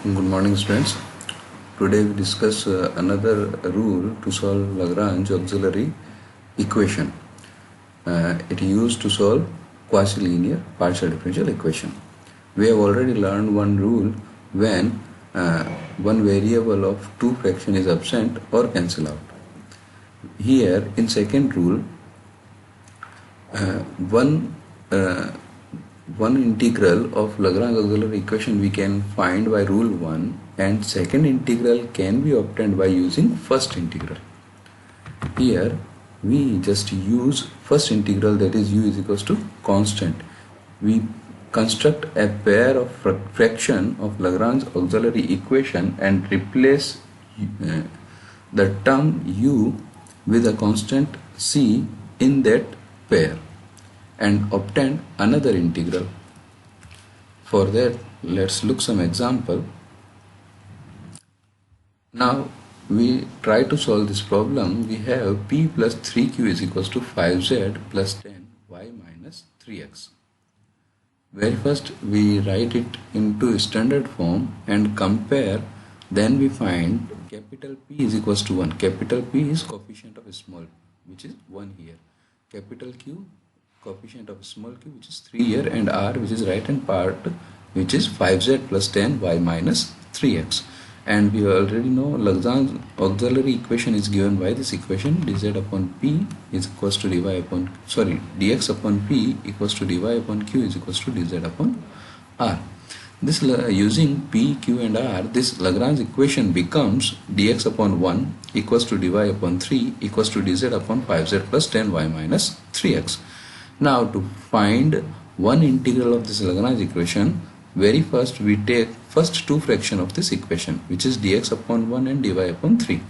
Good morning, students. Today we discuss another rule to solve Lagrange auxiliary equation. It is used to solve quasi-linear partial differential equation. We have already learned one rule when one variable of two fraction is absent or cancel out. Here in second rule, one integral of Lagrange auxiliary equation we can find by rule 1, and second integral can be obtained by using first integral. Here we just use first integral, that is u is equals to constant. We construct a pair of fraction of Lagrange auxiliary equation and replace the term u with a constant c in that pair and obtain another integral. For that, let's look some example. Now we try to solve this problem. We have p plus 3q is equals to 5z plus 10y minus 3x. Very first we write it into standard form and compare. Then we find capital P is equals to 1. Capital P is coefficient of small, which is 1 here. Capital Q, coefficient of small q, which is 3 here, and r, which is right hand part, which is 5z plus 10y minus 3x. And we already know Lagrange auxiliary equation is given by this equation: dz upon p is equals to dx upon p equals to dy upon q is equals to dz upon r. This using p, q and r, this Lagrange equation becomes dx upon 1 equals to dy upon 3 equals to dz upon 5z plus 10y minus 3x. Now to find one integral of this Lagrange equation, very first we take first two fraction of this equation, which is dx upon 1 and dy upon 3.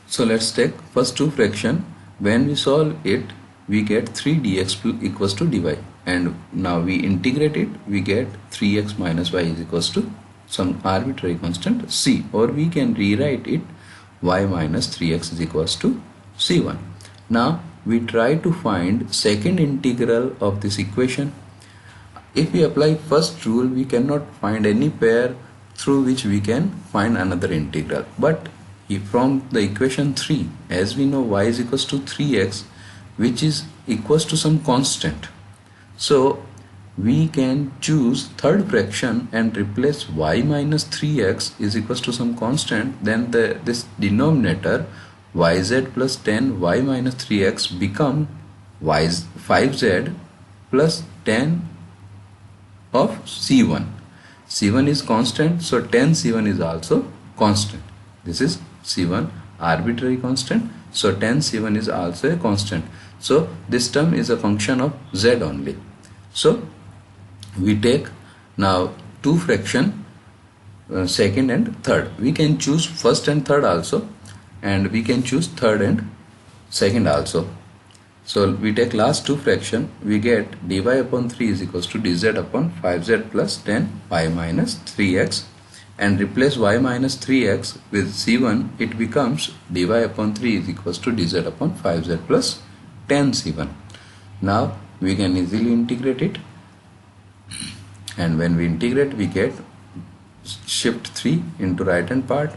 So let's take first two fraction. When we solve it, we get 3dx equals to dy, and now we integrate it, we get 3x minus y is equals to some arbitrary constant c, or we can rewrite it y minus 3x is equals to c1. Now we try to find second integral of this equation. If we apply first rule, we cannot find any pair through which we can find another integral. But from the equation 3, as we know y is equals to 3x, which is equals to some constant. So we can choose third fraction and replace y minus 3x is equals to some constant. Then this denominator yz plus 10y minus 3x become 5z plus 10 of c1. c1 is constant, so 10 c1 is also constant. This is c1, arbitrary constant, so 10 c1 is also a constant. So this term is a function of z only. So we take now two fraction, second and third. We can choose first and third also, and we can choose third and second also. So we take last two fraction, we get dy upon 3 is equals to dz upon 5z plus 10y minus 3x, and replace y minus 3x with c1, it becomes dy upon 3 is equals to dz upon 5z plus 10 c1. Now we can easily integrate it, and when we integrate, we get shift 3 into right hand part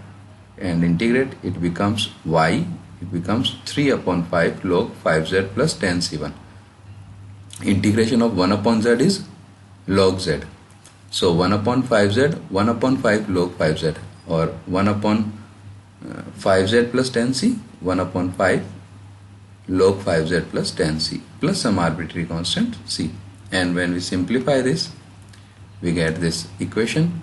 and integrate, it becomes y, it becomes 3 upon 5 log 5z plus 10 c1. Integration of 1 upon z is log z. So 1 upon 5z, 1 upon 5 log 5z, or 1 upon 5z plus 10c, 1 upon 5 log 5z plus 10c plus some arbitrary constant c. And when we simplify this, we get this equation.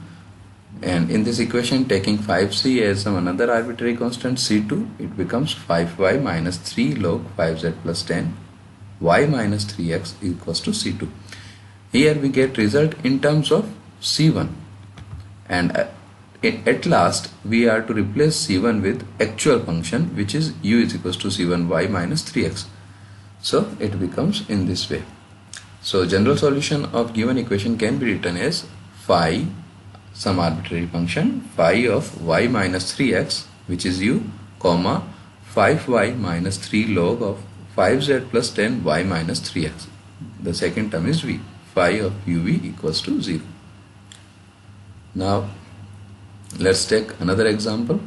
And in this equation, taking 5c as some another arbitrary constant c2, it becomes 5y minus 3 log 5z plus 10 y minus 3x equals to c2. Here we get result in terms of c1, and at last we are to replace c1 with actual function, which is u is equals to c1y minus 3x. So it becomes in this way. So general solution of given equation can be written as phi, some arbitrary function, phi of y minus 3x, which is u, comma 5y minus 3 log of 5z plus 10y minus 3x. The second term is v. Phi of uv equals to 0. Now let's take another example.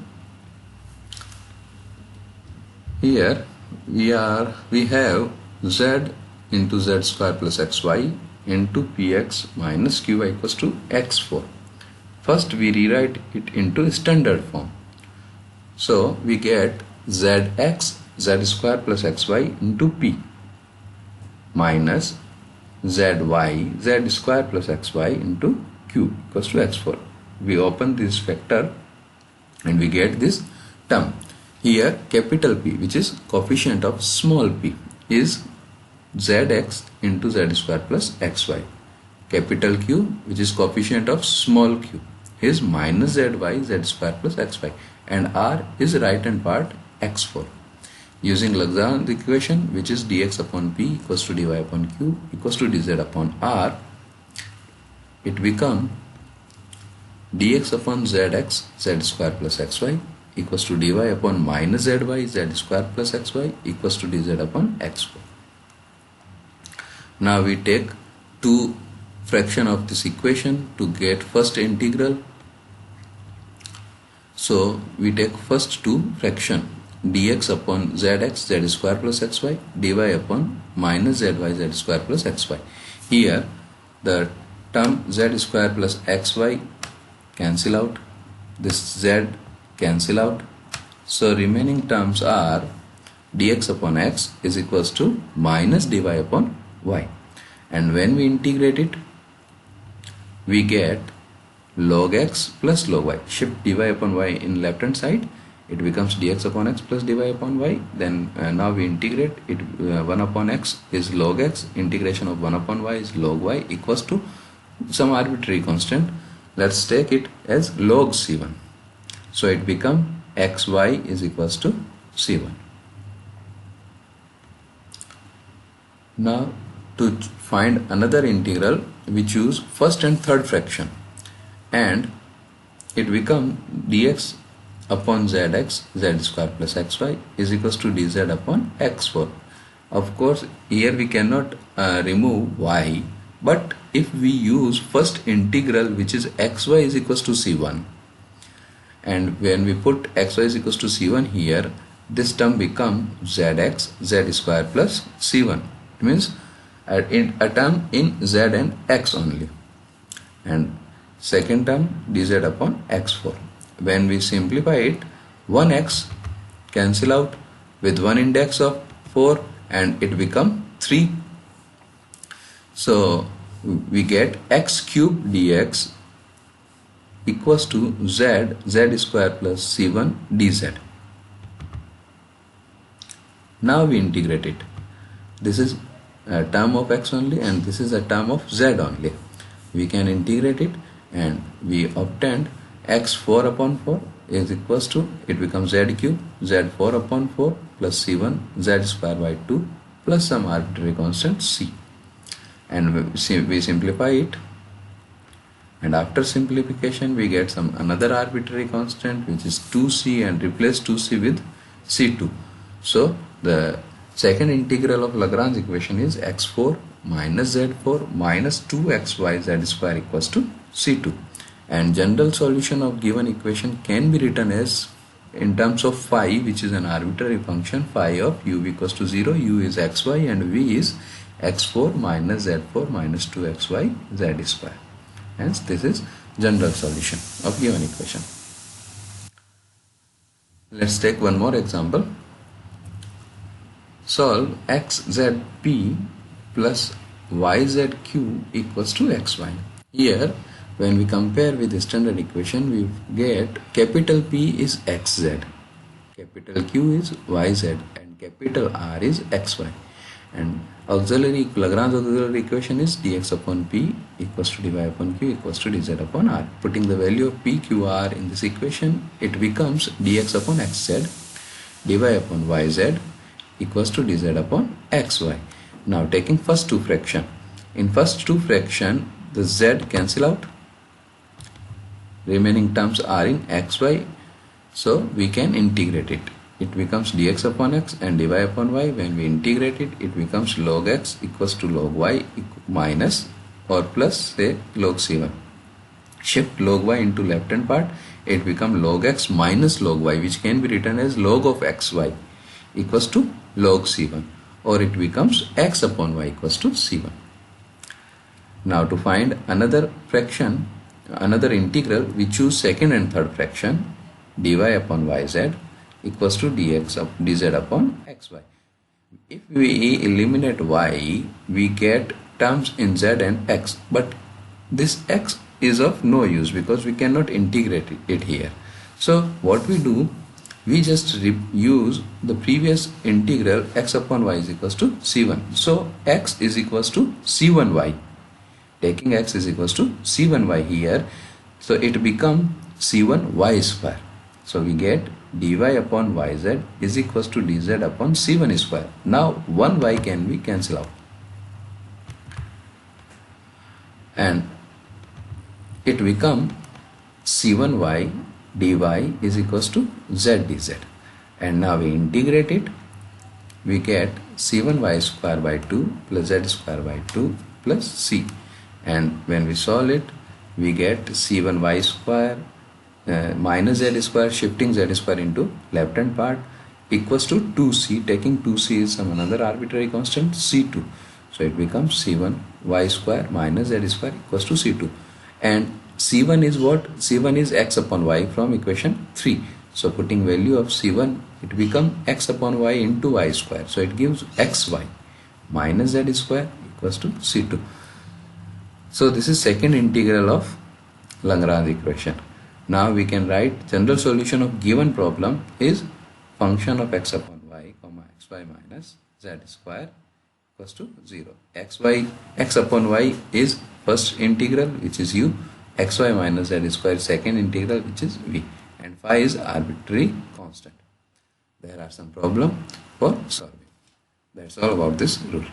Here we have z into z square plus xy into px minus qy equals to x4. First we rewrite it into standard form. So we get zx z square plus xy into p minus zy z square plus xy into q equals to x4. We open this factor and we get this term. Here capital P, which is coefficient of small p, is zx into z square plus xy. Capital Q, which is coefficient of small q, is minus zy z square plus xy, and r is right hand part x4. Using Lagrange equation, which is dx upon p equals to dy upon q equals to dz upon r, it becomes dx upon zx z square plus xy equals to dy upon minus zy z square plus xy equals to dz upon x4. Now we take two fraction of this equation to get first integral. So we take first two fraction, dx upon zx z square plus xy, dy upon minus zy z square plus xy. Here the term z square plus xy cancel out, this z cancel out, so remaining terms are dx upon x is equals to minus dy upon y, and when we integrate it we get log x plus log y. Shift dy upon y in left hand side, it becomes dx upon x plus dy upon y. Then now we integrate it, 1 upon x is log x, integration of 1 upon y is log y equals to some arbitrary constant. Let's take it as log c1. So it becomes xy is equals to c1. Now to find another integral, we choose first and third fraction, and it becomes dx upon zx z square plus xy is equals to dz upon x4. Of course here we cannot remove y, but if we use first integral, which is xy is equals to c1, and when we put xy is equals to c1 here, this term becomes zx z square plus c1. It means a term in z and x only, and second term dz upon x4. When we simplify it, 1x cancel out with one index of 4 and it become 3. So we get x cube dx equals to z square plus c1 dz. Now we integrate it. This is a term of x only and this is a term of z only. We can integrate it and we obtained x4 upon 4 is equals to, it becomes z cube z4 upon 4 plus c1 z square by 2 plus some arbitrary constant c, and we simplify it, and after simplification we get some another arbitrary constant which is 2c, and replace 2c with c2. So the second integral of Lagrange equation is x4 minus z4 minus 2xy z square equals to c2, and general solution of given equation can be written as in terms of phi, which is an arbitrary function, phi of u equals to 0, u is xy and v is x4 minus z4 minus 2xy z square. Hence this is general solution of given equation. Let's take one more example. Solve xzp plus yzq equals to xy. Here when we compare with the standard equation, we get capital P is xz, capital Q is yz, and capital R is xy, and Lagrange auxiliary equation is dx upon P equals to dy upon Q equals to dz upon R. Putting the value of P, Q, R in this equation, it becomes dx upon xz, dy upon yz equals to dz upon xy. Now taking first two fraction, in first two fraction the z cancel out, remaining terms are in xy, so we can integrate it. It becomes dx upon x and dy upon y. When we integrate it, it becomes log x equals to log y minus or plus say log c1. shift log y into left hand part, it becomes log x minus log y, which can be written as log of xy equals to log c1, or it becomes x upon y equals to c1. Now to find another fraction, another integral, we choose second and third fraction, dy upon yz equals to dz upon xy. If we eliminate y, we get terms in z and x, but this x is of no use because we cannot integrate it here. So what we do, we just use the previous integral, x upon y is equals to c1. So x is equals to c1y. Taking x is equals to c1y here, so it becomes c1y square. So we get dy upon yz is equals to dz upon c1 square. Now 1y can be cancelled out, and it becomes c1y dy is equals to z dz. And now we integrate it, we get c1y square by 2 plus z square by 2 plus c. And when we solve it, we get c1y square minus z square, shifting z square into left hand part, equals to 2c, taking 2c is some another arbitrary constant, c2. So it becomes c1y square minus z square equals to c2. And c1 is what? c1 is x upon y from equation 3. So putting value of c1, it becomes x upon y into y square. So it gives xy minus z square equals to c2. So this is second integral of Lagrange equation. Now we can write general solution of given problem is function of x upon y comma xy minus z square equals to 0. X upon y is first integral, which is u, xy minus z square second integral, which is v, and phi is arbitrary constant. There are some problem for solving. That's all about this rule.